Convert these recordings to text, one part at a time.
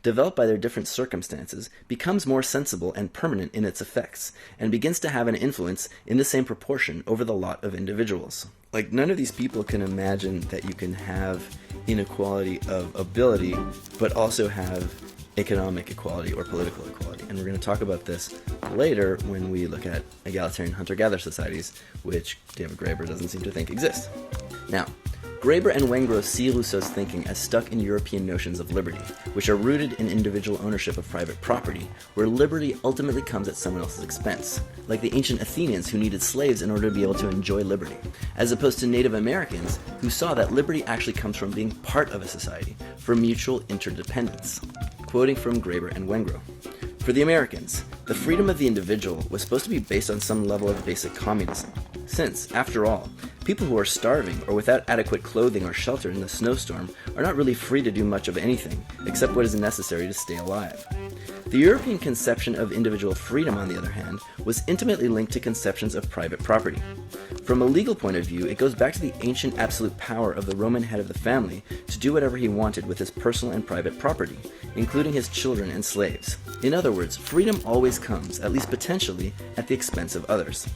developed by their different circumstances, becomes more sensible and permanent in its effects, and begins to have an influence in the same proportion over the lot of individuals. Like, none of these people can imagine that you can have inequality of ability, but also have economic equality or political equality. And we're going to talk about this later when we look at egalitarian hunter-gatherer societies, which David Graeber doesn't seem to think exist. Now, Graeber and Wengrow see Rousseau's thinking as stuck in European notions of liberty, which are rooted in individual ownership of private property, where liberty ultimately comes at someone else's expense, like the ancient Athenians who needed slaves in order to be able to enjoy liberty, as opposed to Native Americans who saw that liberty actually comes from being part of a society, from mutual interdependence. Quoting from Graeber and Wengrow. For the Americans, the freedom of the individual was supposed to be based on some level of basic communism, since, after all, people who are starving or without adequate clothing or shelter in the snowstorm are not really free to do much of anything except what is necessary to stay alive. The European conception of individual freedom, on the other hand, was intimately linked to conceptions of private property. From a legal point of view, it goes back to the ancient absolute power of the Roman head of the family to do whatever he wanted with his personal and private property, including his children and slaves. In other words, freedom always comes, at least potentially, at the expense of others.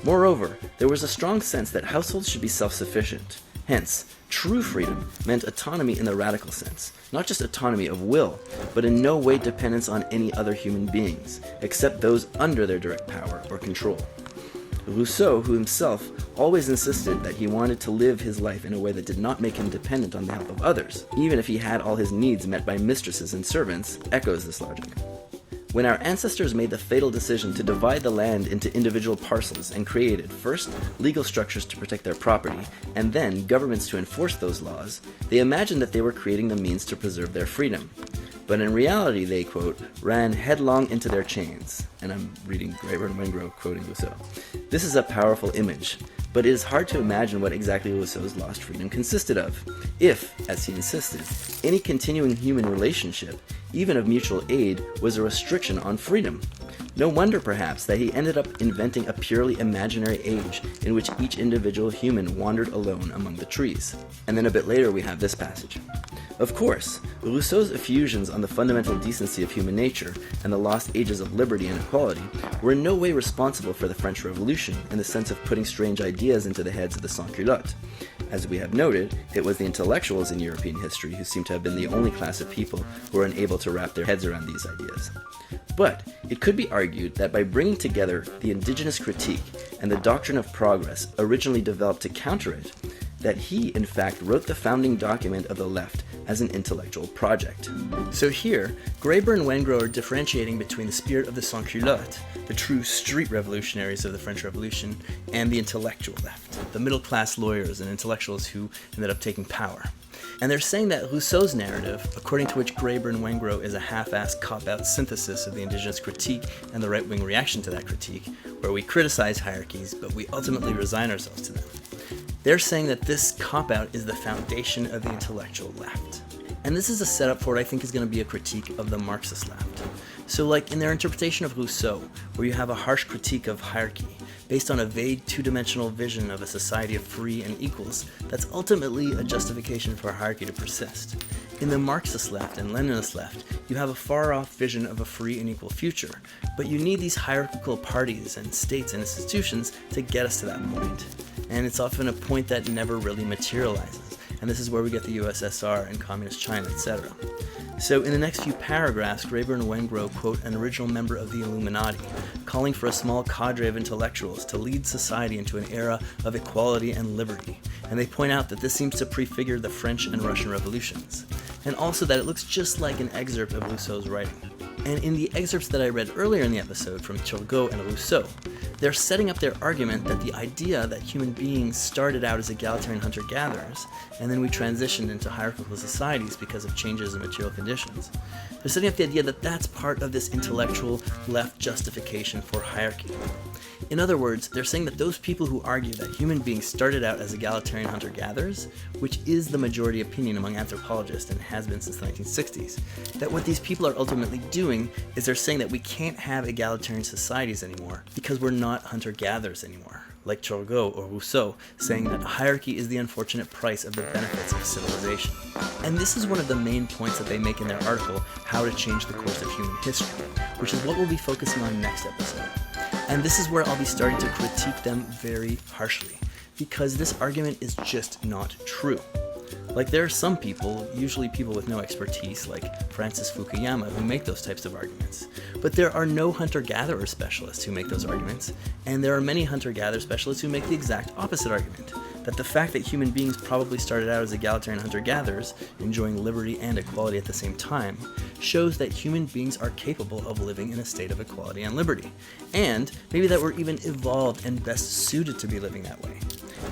Moreover, there was a strong sense that households should be self-sufficient. Hence, true freedom meant autonomy in the radical sense, not just autonomy of will, but in no way dependence on any other human beings, except those under their direct power or control. Rousseau, who himself always insisted that he wanted to live his life in a way that did not make him dependent on the help of others, even if he had all his needs met by mistresses and servants, echoes this logic. When our ancestors made the fatal decision to divide the land into individual parcels and created, first, legal structures to protect their property, and then governments to enforce those laws, they imagined that they were creating the means to preserve their freedom. But in reality, they, quote, ran headlong into their chains. And I'm reading Graeber and Wengrow quoting Rousseau. This is a powerful image, but it is hard to imagine what exactly Rousseau's lost freedom consisted of. If, as he insisted, any continuing human relationship, even of mutual aid, was a restriction on freedom. No wonder, perhaps, that he ended up inventing a purely imaginary age in which each individual human wandered alone among the trees. And then a bit later we have this passage. Of course, Rousseau's effusions on the fundamental decency of human nature and the lost ages of liberty and equality were in no way responsible for the French Revolution in the sense of putting strange ideas into the heads of the sans-culottes. As we have noted, it was the intellectuals in European history who seem to have been the only class of people who were unable to wrap their heads around these ideas. But it could be argued that by bringing together the indigenous critique and the doctrine of progress originally developed to counter it, that he, in fact, wrote the founding document of the left as an intellectual project. So here, Graeber and Wengrow are differentiating between the spirit of the sans-culottes, the true street revolutionaries of the French Revolution, and the intellectual left, the middle-class lawyers and intellectuals who ended up taking power. And they're saying that Rousseau's narrative, according to which Graeber and Wengrow is a half-assed cop-out synthesis of the indigenous critique and the right-wing reaction to that critique, where we criticize hierarchies, but we ultimately resign ourselves to them. They're saying that this cop-out is the foundation of the intellectual left. And this is a setup for what I think is going to be a critique of the Marxist left. So like in their interpretation of Rousseau, where you have a harsh critique of hierarchy, based on a vague two-dimensional vision of a society of free and equals, that's ultimately a justification for hierarchy to persist. In the Marxist left and Leninist left, you have a far-off vision of a free and equal future, but you need these hierarchical parties and states and institutions to get us to that point. And it's often a point that never really materializes, and this is where we get the USSR and Communist China, etc. So in the next few paragraphs, Graeber and Wengrow quote an original member of the Illuminati, calling for a small cadre of intellectuals to lead society into an era of equality and liberty, and they point out that this seems to prefigure the French and Russian revolutions, and also that it looks just like an excerpt of Rousseau's writing. And in the excerpts that I read earlier in the episode from Turgot and Rousseau, they're setting up their argument that the idea that human beings started out as egalitarian hunter-gatherers, and then we transitioned into hierarchical societies because of changes in material conditions. They're setting up the idea that that's part of this intellectual left justification for hierarchy. In other words, they're saying that those people who argue that human beings started out as egalitarian hunter-gatherers, which is the majority opinion among anthropologists and has been since the 1960s, that what these people are ultimately doing is they're saying that we can't have egalitarian societies anymore because we're not hunter-gatherers anymore. like Turgot or Rousseau, saying that hierarchy is the unfortunate price of the benefits of civilization. And this is one of the main points that they make in their article, How to Change the Course of Human History, which is what we'll be focusing on next episode. And this is where I'll be starting to critique them very harshly, because this argument is just not true. Like, there are some people, usually people with no expertise, like Francis Fukuyama, who make those types of arguments. But there are no hunter-gatherer specialists who make those arguments, and there are many hunter-gatherer specialists who make the exact opposite argument, that the fact that human beings probably started out as egalitarian hunter-gatherers, enjoying liberty and equality at the same time, shows that human beings are capable of living in a state of equality and liberty, and maybe that we're even evolved and best suited to be living that way.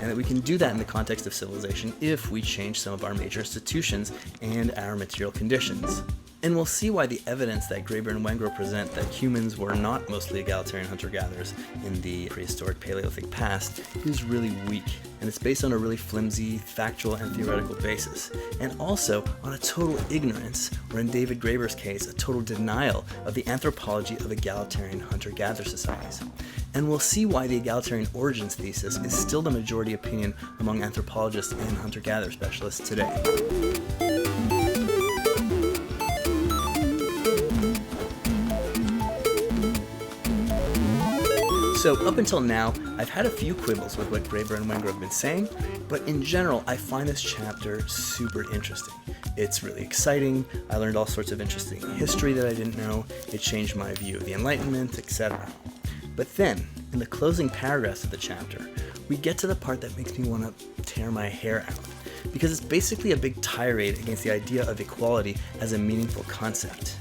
And that we can do that in the context of civilization if we change some of our major institutions and our material conditions. And we'll see why the evidence that Graeber and Wengrow present that humans were not mostly egalitarian hunter-gatherers in the prehistoric Paleolithic past is really weak. And it's based on a really flimsy, factual, and theoretical basis. And also on a total ignorance, or in David Graeber's case, a total denial of the anthropology of egalitarian hunter-gatherer societies. And we'll see why the egalitarian origins thesis is still the majority opinion among anthropologists and hunter-gatherer specialists today. So up until now, I've had a few quibbles with what Graeber and Wengrow have been saying, but in general, I find this chapter super interesting. It's really exciting. I learned all sorts of interesting history that I didn't know. It changed my view of the Enlightenment, etc. But then, in the closing paragraphs of the chapter, we get to the part that makes me want to tear my hair out, because it's basically a big tirade against the idea of equality as a meaningful concept.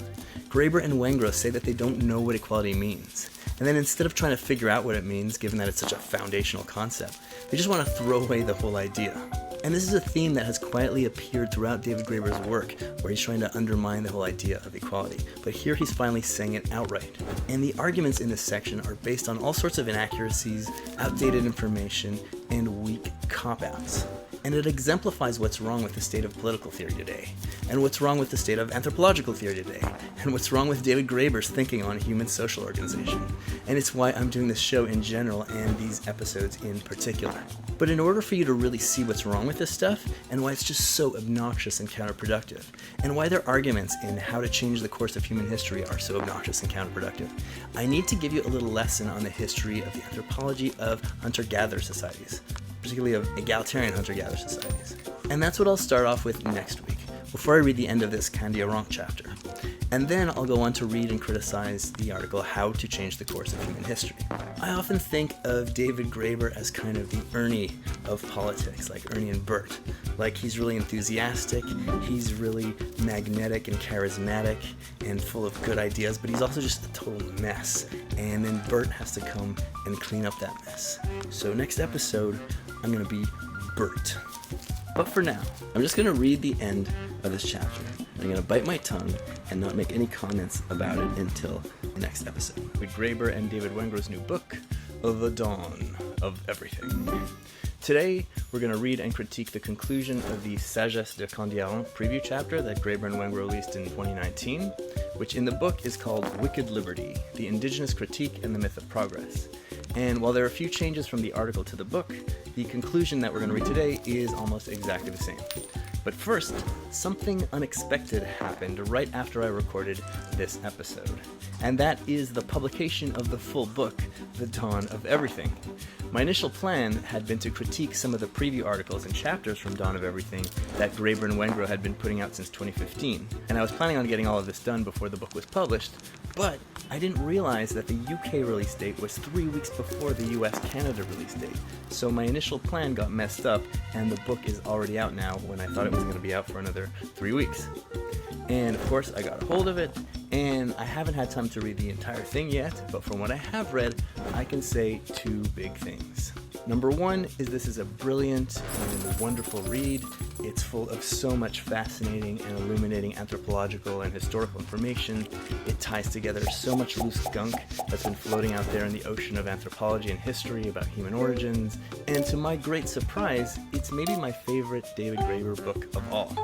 Graeber and Wengrow say that they don't know what equality means, and then instead of trying to figure out what it means, given that it's such a foundational concept, they just want to throw away the whole idea. And this is a theme that has quietly appeared throughout David Graeber's work, where he's trying to undermine the whole idea of equality. But here he's finally saying it outright. And the arguments in this section are based on all sorts of inaccuracies, outdated information, and weak cop-outs. And it exemplifies what's wrong with the state of political theory today, and what's wrong with the state of anthropological theory today, and what's wrong with David Graeber's thinking on human social organization. And it's why I'm doing this show in general and these episodes in particular. But in order for you to really see what's wrong with this stuff, and why it's just so obnoxious and counterproductive, and why their arguments in How to Change the Course of Human History are so obnoxious and counterproductive, I need to give you a little lesson on the history of the anthropology of hunter-gatherer societies, particularly of egalitarian hunter-gatherer societies. And that's what I'll start off with next week, before I read the end of this Candiaronk chapter. And then I'll go on to read and criticize the article How to Change the Course of Human History. I often think of David Graeber as kind of the Ernie of politics, like Ernie and Bert. Like, he's really enthusiastic, he's really magnetic and charismatic and full of good ideas, but he's also just a total mess. And then Bert has to come and clean up that mess. So next episode, I'm going to be Bert. But for now, I'm just going to read the end of this chapter. I'm going to bite my tongue and not make any comments about it until the next episode. With Graeber and David Wengrow's new book, The Dawn of Everything. Today, we're going to read and critique the conclusion of the Sagesse de Candiaronk preview chapter that Graeber and Wengrow released in 2019, which in the book is called Wicked Liberty, the Indigenous Critique and the Myth of Progress. And while there are a few changes from the article to the book, the conclusion that we're going to read today is almost exactly the same. But first, something unexpected happened right after I recorded this episode, and that is the publication of the full book, The Dawn of Everything. My initial plan had been to critique some of the preview articles and chapters from Dawn of Everything that Graeber and Wengrow had been putting out since 2015, and I was planning on getting all of this done before the book was published, but I didn't realize that the UK release date was 3 weeks before the US-Canada release date, so my initial plan got messed up, and the book is already out now when I thought it was going to be out for another 3 weeks. And of course I got a hold of it, and I haven't had time to read the entire thing yet, but from what I have read, I can say two big things. Number one is this is a brilliant and wonderful read. It's full of so much fascinating and illuminating anthropological and historical information. It ties together so much loose gunk that's been floating out there in the ocean of anthropology and history about human origins. And to my great surprise, it's maybe my favorite David Graeber book of all.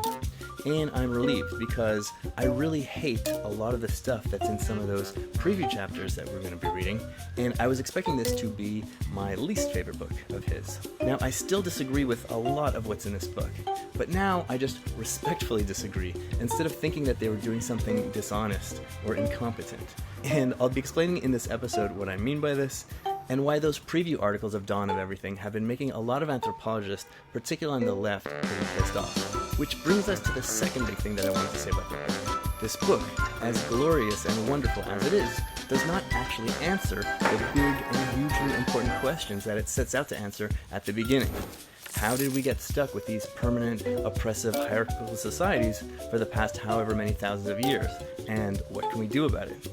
And I'm relieved because I really hate a lot of the stuff that's in some of those preview chapters that we're going to be reading, and I was expecting this to be my least favorite book of his. Now, I still disagree with a lot of what's in this book, but now I just respectfully disagree instead of thinking that they were doing something dishonest or incompetent. And I'll be explaining in this episode what I mean by this, and why those preview articles of Dawn of Everything have been making a lot of anthropologists, particularly on the left, pretty pissed off. Which brings us to the second big thing that I wanted to say about the book. This book, as glorious and wonderful as it is, does not actually answer the big and hugely important questions that it sets out to answer at the beginning. How did we get stuck with these permanent, oppressive, hierarchical societies for the past however many thousands of years? And what can we do about it?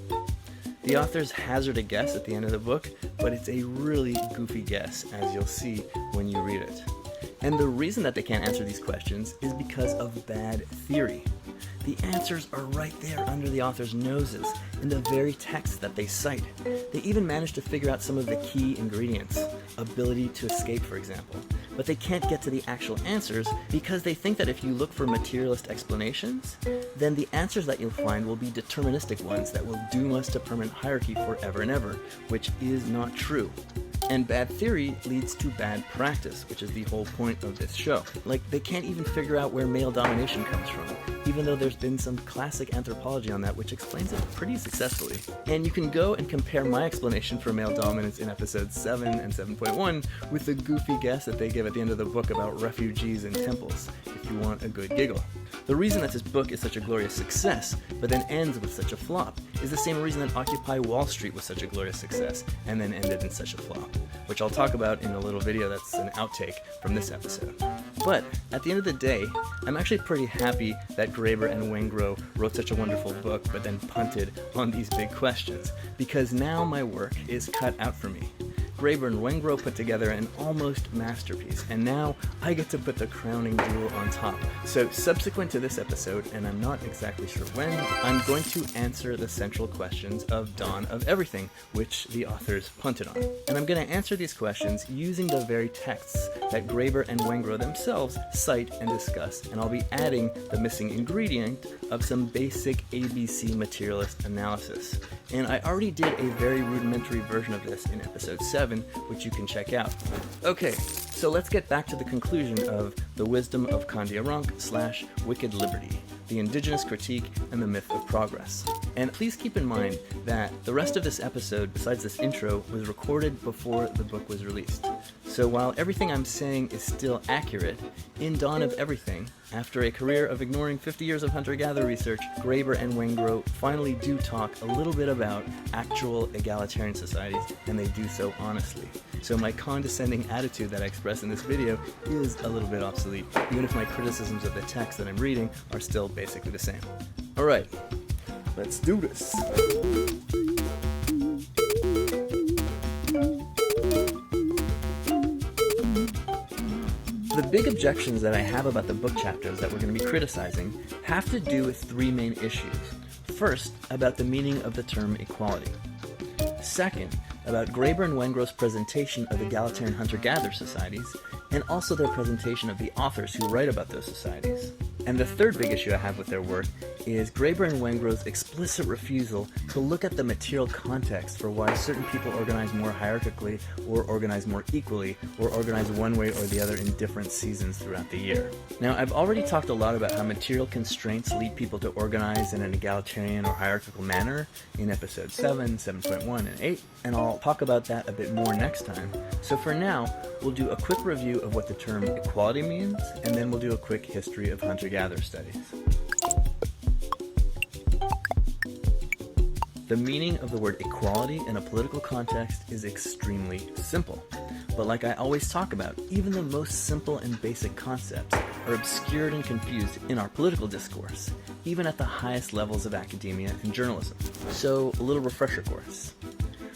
The authors hazard a guess at the end of the book, but it's a really goofy guess, as you'll see when you read it. And the reason that they can't answer these questions is because of bad theory. The answers are right there under the authors' noses, in the very text that they cite. They even managed to figure out some of the key ingredients, ability to escape, for example. But they can't get to the actual answers because they think that if you look for materialist explanations, then the answers that you'll find will be deterministic ones that will doom us to permanent hierarchy forever and ever, which is not true. And bad theory leads to bad practice, which is the whole point of this show. Like, they can't even figure out where male domination comes from, even though there's been some classic anthropology on that which explains it pretty successfully. And you can go and compare my explanation for male dominance in episodes 7 and 7.1 with the goofy guess that they give at the end of the book about refugees and temples, if you want a good giggle. The reason that this book is such a glorious success, but then ends with such a flop, is the same reason that Occupy Wall Street was such a glorious success, and then ended in such a flop, which I'll talk about in a little video that's an outtake from this episode. But at the end of the day, I'm actually pretty happy that Graeber and Wengrow wrote such a wonderful book, but then punted on these big questions, because now my work is cut out for me. Graeber and Wengrow put together an almost masterpiece, and now I get to put the crowning jewel on top. So subsequent to this episode, and I'm not exactly sure when, I'm going to answer the central questions of Dawn of Everything, which the authors punted on. And I'm going to answer these questions using the very texts that Graeber and Wengrow themselves cite and discuss, and I'll be adding the missing ingredient of some basic ABC materialist analysis. And I already did a very rudimentary version of this in episode 7, which you can check out. Okay, so let's get back to the conclusion of The Wisdom of Kandiaronk / Wicked Liberty, the Indigenous Critique and the Myth of Progress. And please keep in mind that the rest of this episode, besides this intro, was recorded before the book was released. So while everything I'm saying is still accurate, in Dawn of Everything, after a career of ignoring 50 years of hunter-gatherer research, Graeber and Wengrow finally do talk a little bit about actual egalitarian societies, and they do so honestly. So my condescending attitude that I express in this video is a little bit obsolete, even if my criticisms of the text that I'm reading are still basically the same. Alright, let's do this. The big objections that I have about the book chapters that we're going to be criticizing have to do with three main issues. First, about the meaning of the term equality. Second, about Graeber and Wengrow's presentation of egalitarian hunter-gatherer societies, and also their presentation of the authors who write about those societies. And the third big issue I have with their work is Graeber and Wengrow's explicit refusal to look at the material context for why certain people organize more hierarchically, or organize more equally, or organize one way or the other in different seasons throughout the year. Now, I've already talked a lot about how material constraints lead people to organize in an egalitarian or hierarchical manner in episodes 7, 7.1, and 8, and I'll talk about that a bit more next time. So for now, we'll do a quick review of what the term equality means, and then we'll do a quick history of hunter-gatherer studies. The meaning of the word equality in a political context is extremely simple. But like I always talk about, even the most simple and basic concepts are obscured and confused in our political discourse, even at the highest levels of academia and journalism. So, a little refresher course.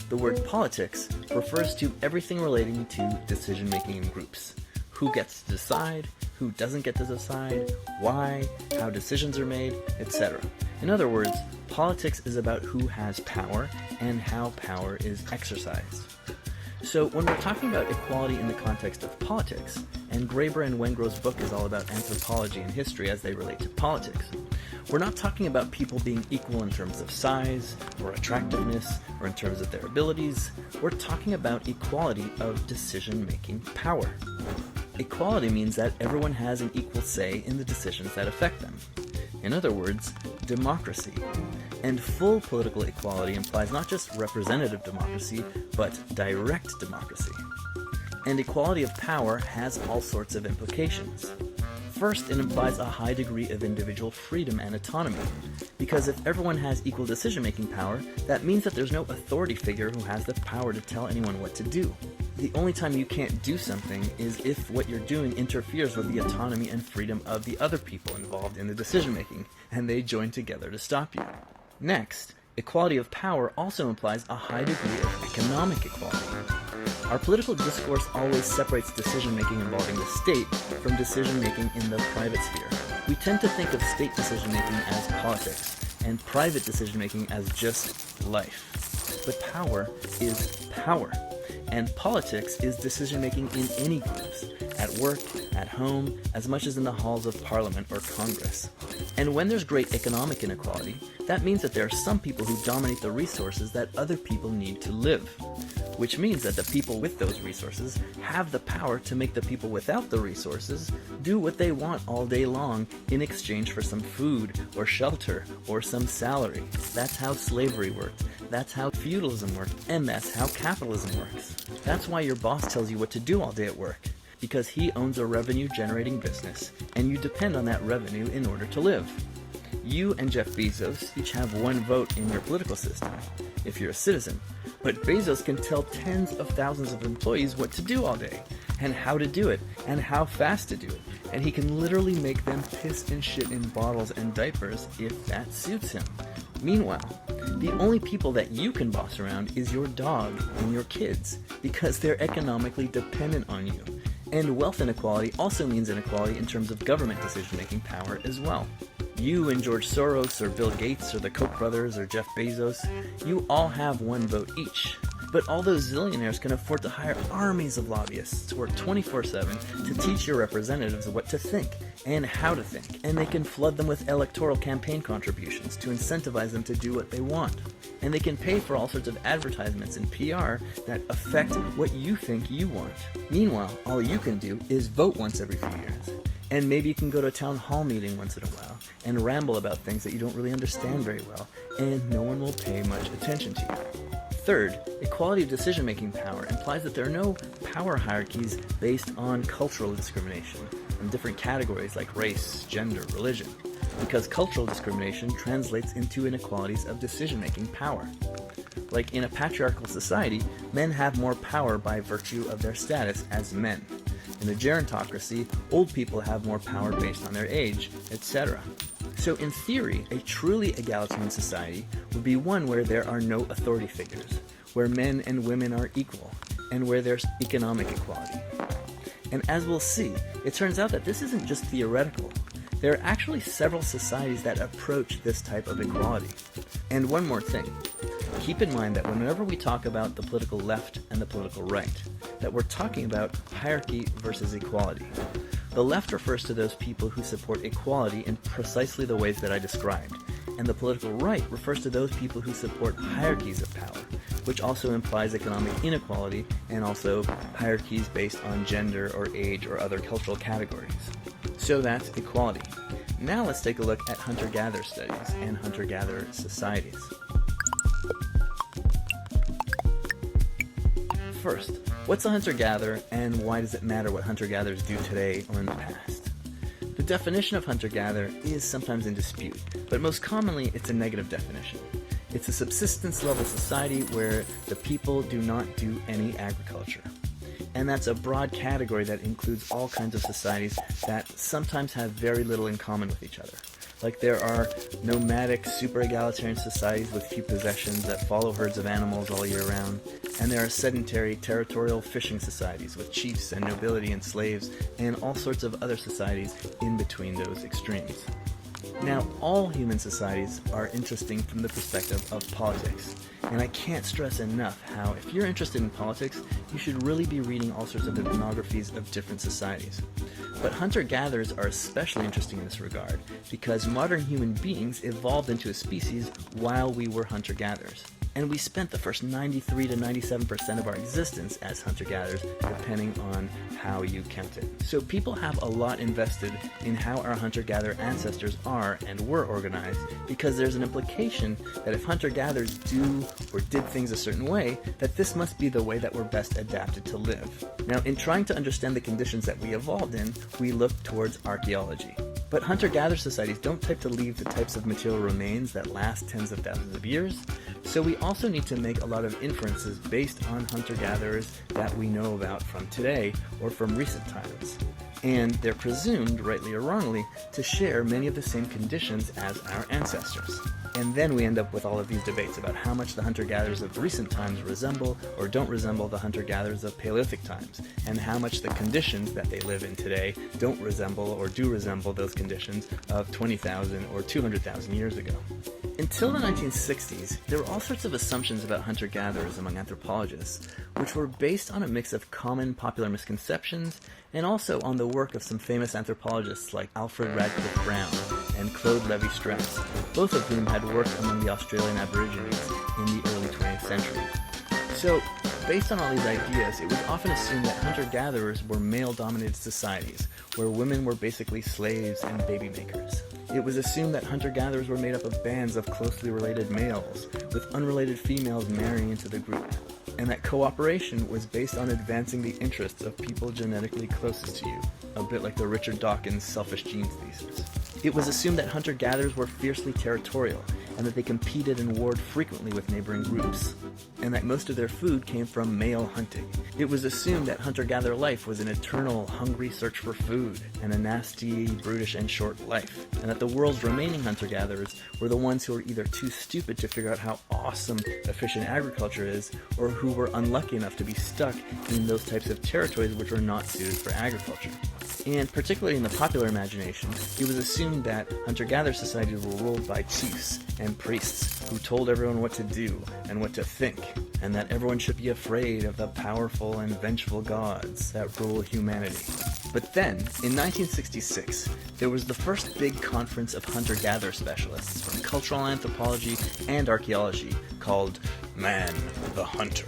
The word politics refers to everything relating to decision-making in groups. Who gets to decide, who doesn't get to decide, why, how decisions are made, etc. In other words, politics is about who has power and how power is exercised. So when we're talking about equality in the context of politics, and Graeber and Wengrow's book is all about anthropology and history as they relate to politics, we're not talking about people being equal in terms of size, or attractiveness, or in terms of their abilities. We're talking about equality of decision-making power. Equality means that everyone has an equal say in the decisions that affect them. In other words, democracy. And full political equality implies not just representative democracy, but direct democracy. And equality of power has all sorts of implications. First, it implies a high degree of individual freedom and autonomy, because if everyone has equal decision-making power, that means that there's no authority figure who has the power to tell anyone what to do. The only time you can't do something is if what you're doing interferes with the autonomy and freedom of the other people involved in the decision-making, and they join together to stop you. Next, equality of power also implies a high degree of economic equality. Our political discourse always separates decision-making involving the state from decision-making in the private sphere. We tend to think of state decision-making as politics, and private decision-making as just life. But power is power. And politics is decision-making in any groups, at work, at home, as much as in the halls of Parliament or Congress. And when there's great economic inequality, that means that there are some people who dominate the resources that other people need to live. Which means that the people with those resources have the power to make the people without the resources do what they want all day long in exchange for some food or shelter or some salary. That's how slavery worked. That's how feudalism worked. And that's how capitalism works. That's why your boss tells you what to do all day at work. Because he owns a revenue-generating business, and you depend on that revenue in order to live. You and Jeff Bezos each have one vote in your political system, if you're a citizen. But Bezos can tell tens of thousands of employees what to do all day, and how to do it, and how fast to do it. And he can literally make them piss and shit in bottles and diapers if that suits him. Meanwhile, the only people that you can boss around is your dog and your kids, because they're economically dependent on you. And wealth inequality also means inequality in terms of government decision-making power as well. You and George Soros or Bill Gates or the Koch brothers or Jeff Bezos, you all have one vote each. But all those zillionaires can afford to hire armies of lobbyists to work 24/7 to teach your representatives what to think and how to think. And they can flood them with electoral campaign contributions to incentivize them to do what they want. And they can pay for all sorts of advertisements and PR that affect what you think you want. Meanwhile, all you can do is vote once every few years. And maybe you can go to a town hall meeting once in a while and ramble about things that you don't really understand very well, and no one will pay much attention to you. Third, equality of decision-making power implies that there are no power hierarchies based on cultural discrimination in different categories like race, gender, religion, because cultural discrimination translates into inequalities of decision-making power. Like in a patriarchal society, men have more power by virtue of their status as men. In a gerontocracy, old people have more power based on their age, etc. So in theory, a truly egalitarian society would be one where there are no authority figures, where men and women are equal, and where there's economic equality. And as we'll see, it turns out that this isn't just theoretical. There are actually several societies that approach this type of equality. And one more thing. Keep in mind that whenever we talk about the political left and the political right, that we're talking about hierarchy versus equality. The left refers to those people who support equality in precisely the ways that I described, and the political right refers to those people who support hierarchies of power, which also implies economic inequality and also hierarchies based on gender or age or other cultural categories. So that's equality. Now let's take a look at hunter-gatherer studies and hunter-gatherer societies. First, what's a hunter-gatherer and why does it matter what hunter-gatherers do today or in the past? The definition of hunter-gatherer is sometimes in dispute, but most commonly it's a negative definition. It's a subsistence-level society where the people do not do any agriculture. And that's a broad category that includes all kinds of societies that sometimes have very little in common with each other. Like there are nomadic, super-egalitarian societies with few possessions that follow herds of animals all year round, and there are sedentary, territorial fishing societies with chiefs and nobility and slaves, and all sorts of other societies in between those extremes. Now, all human societies are interesting from the perspective of politics, and I can't stress enough how if you're interested in politics, you should really be reading all sorts of ethnographies of different societies. But hunter-gatherers are especially interesting in this regard because modern human beings evolved into a species while we were hunter-gatherers. And we spent the first 93 to 97% of our existence as hunter-gatherers, depending on how you count it. So people have a lot invested in how our hunter-gatherer ancestors are and were organized, because there's an implication that if hunter-gatherers do or did things a certain way, that this must be the way that we're best adapted to live. Now, in trying to understand the conditions that we evolved in, we look towards archaeology. But hunter-gatherer societies don't tend to leave the types of material remains that last tens of thousands of years, so we also need to make a lot of inferences based on hunter-gatherers that we know about from today or from recent times. And they're presumed, rightly or wrongly, to share many of the same conditions as our ancestors. And then we end up with all of these debates about how much the hunter-gatherers of recent times resemble or don't resemble the hunter-gatherers of Paleolithic times, and how much the conditions that they live in today don't resemble or do resemble those conditions of 20,000 or 200,000 years ago. Until the 1960s, there were all sorts of assumptions about hunter-gatherers among anthropologists, which were based on a mix of common popular misconceptions and also on the work of some famous anthropologists like Alfred Radcliffe Brown and Claude Lévi-Strauss, both of whom had worked among the Australian Aborigines in the early 20th century. So, based on all these ideas, it was often assumed that hunter-gatherers were male-dominated societies, where women were basically slaves and baby makers. It was assumed that hunter-gatherers were made up of bands of closely related males, with unrelated females marrying into the group, and that cooperation was based on advancing the interests of people genetically closest to you, a bit like the Richard Dawkins selfish genes thesis. It was assumed that hunter-gatherers were fiercely territorial, and that they competed and warred frequently with neighboring groups, and that most of their food came from male hunting. It was assumed that hunter-gatherer life was an eternal, hungry search for food, and a nasty, brutish, and short life, and that the world's remaining hunter-gatherers were the ones who were either too stupid to figure out how awesome efficient agriculture is, or who were unlucky enough to be stuck in those types of territories which were not suited for agriculture. And particularly in the popular imagination, it was assumed that hunter-gatherer societies were ruled by chiefs and priests who told everyone what to do and what to think, and that everyone should be afraid of the powerful and vengeful gods that rule humanity. But then, in 1966, there was the first big conference of hunter-gatherer specialists from cultural anthropology and archaeology called Man the Hunter.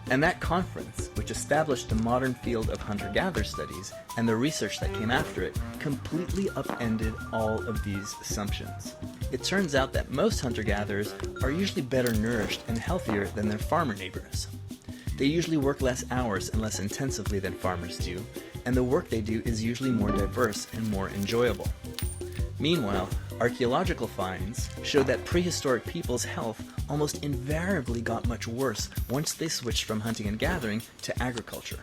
And that conference, which established the modern field of hunter-gatherer studies and the research that came after it, completely upended all of these assumptions. It turns out that most hunter-gatherers are usually better nourished and healthier than their farmer neighbors. They usually work less hours and less intensively than farmers do, and the work they do is usually more diverse and more enjoyable. Meanwhile, archaeological finds show that prehistoric people's health almost invariably got much worse once they switched from hunting and gathering to agriculture.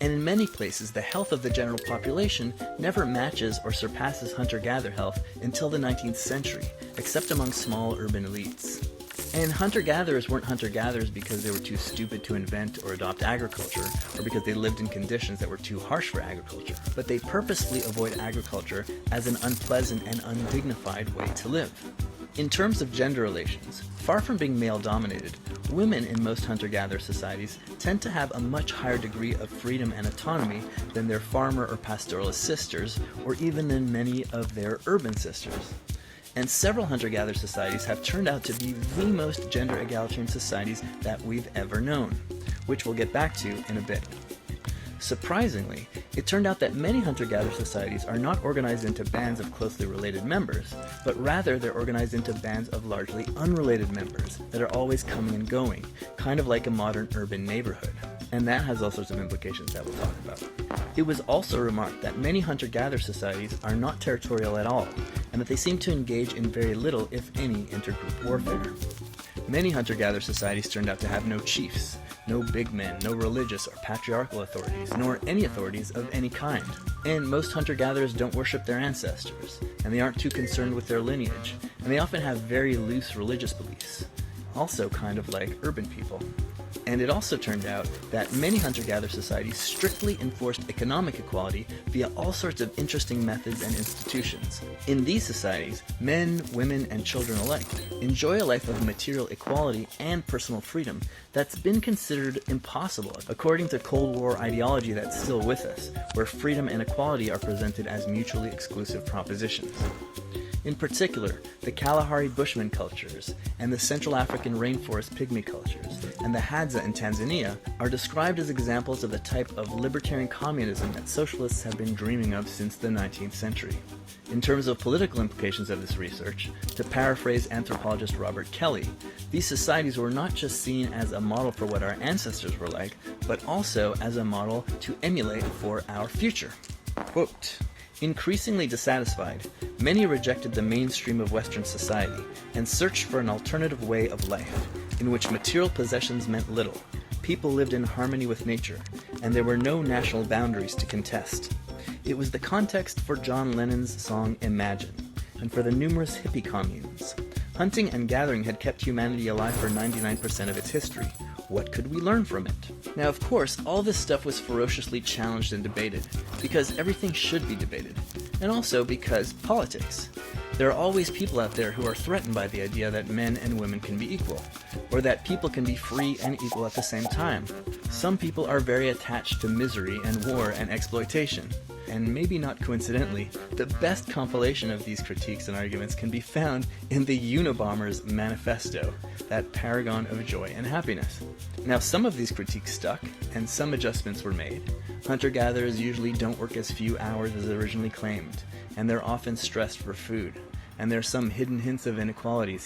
And in many places, the health of the general population never matches or surpasses hunter-gatherer health until the 19th century, except among small urban elites. And hunter-gatherers weren't hunter-gatherers because they were too stupid to invent or adopt agriculture, or because they lived in conditions that were too harsh for agriculture, but they purposely avoid agriculture as an unpleasant and undignified way to live. In terms of gender relations, far from being male-dominated, women in most hunter-gatherer societies tend to have a much higher degree of freedom and autonomy than their farmer or pastoralist sisters, or even than many of their urban sisters. And several hunter-gatherer societies have turned out to be the most gender egalitarian societies that we've ever known, which we'll get back to in a bit. Surprisingly, it turned out that many hunter-gatherer societies are not organized into bands of closely related members, but rather they're organized into bands of largely unrelated members that are always coming and going, kind of like a modern urban neighborhood. And that has all sorts of implications that we'll talk about. It was also remarked that many hunter-gatherer societies are not territorial at all, and that they seem to engage in very little, if any, intergroup warfare. Many hunter-gatherer societies turned out to have no chiefs, no big men, no religious or patriarchal authorities, nor any authorities of any kind. And most hunter-gatherers don't worship their ancestors, and they aren't too concerned with their lineage, and they often have very loose religious beliefs, also kind of like urban people. And it also turned out that many hunter-gatherer societies strictly enforced economic equality via all sorts of interesting methods and institutions. In these societies, men, women, and children alike enjoy a life of material equality and personal freedom that's been considered impossible according to Cold War ideology that's still with us, where freedom and equality are presented as mutually exclusive propositions. In particular, the Kalahari Bushman cultures and the Central African rainforest pygmy cultures and the Hadza in Tanzania are described as examples of the type of libertarian communism that socialists have been dreaming of since the 19th century. In terms of political implications of this research, to paraphrase anthropologist Robert Kelly, these societies were not just seen as a model for what our ancestors were like, but also as a model to emulate for our future. Quote, "Increasingly dissatisfied, many rejected the mainstream of Western society and searched for an alternative way of life, in which material possessions meant little, people lived in harmony with nature, and there were no national boundaries to contest. It was the context for John Lennon's song Imagine, and for the numerous hippie communes. Hunting and gathering had kept humanity alive for 99% of its history. What could we learn from it?" Now, of course, all this stuff was ferociously challenged and debated, because everything should be debated, and also because politics. There are always people out there who are threatened by the idea that men and women can be equal, or that people can be free and equal at the same time. Some people are very attached to misery and war and exploitation. And maybe not coincidentally, the best compilation of these critiques and arguments can be found in the Unabomber's manifesto, that paragon of joy and happiness. Now, some of these critiques stuck, and some adjustments were made. Hunter-gatherers usually don't work as few hours as originally claimed, and they're often stressed for food. And there are some hidden hints of inequalities